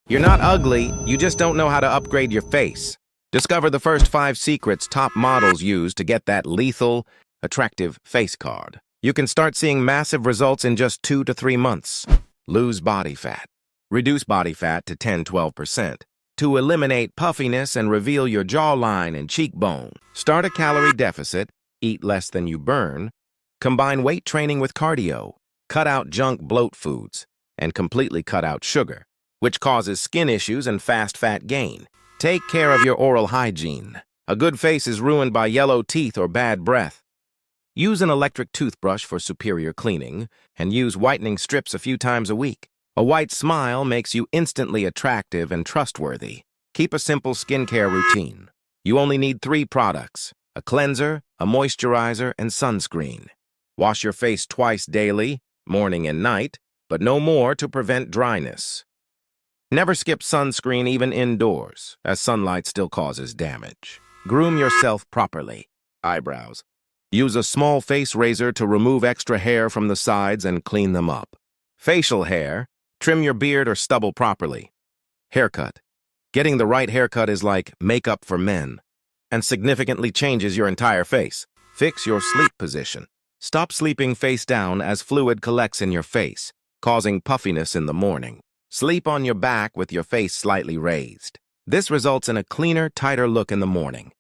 You're not ugly, you just don't know how to upgrade your face. Discover the first 5 secrets top models use to get that lethal, attractive face card. You can start seeing massive results in just 2 to 3 months. Lose body fat. Reduce body fat to 10–12%. To eliminate puffiness and reveal your jawline and cheekbone. Start a calorie deficit, eat less than you burn. Combine weight training with cardio. Cut out junk bloat foods. And completely cut out sugar, which causes skin issues and fast fat gain. Take care of your oral hygiene. A good face is ruined by yellow teeth or bad breath. Use an electric toothbrush for superior cleaning, and use whitening strips a few times a week. A white smile makes you instantly attractive and trustworthy. Keep a simple skincare routine. You only need 3 products: a cleanser, a moisturizer, and sunscreen. Wash your face twice daily, morning and night, but no more to prevent dryness. Never skip sunscreen even indoors, as sunlight still causes damage. Groom yourself properly. Eyebrows. Use a small face razor to remove extra hair from the sides and clean them up. Facial hair. Trim your beard or stubble properly. Haircut. Getting the right haircut is like makeup for men, and significantly changes your entire face. Fix your sleep position. Stop sleeping face down as fluid collects in your face, causing puffiness in the morning. Sleep on your back with your face slightly raised. This results in a cleaner, tighter look in the morning.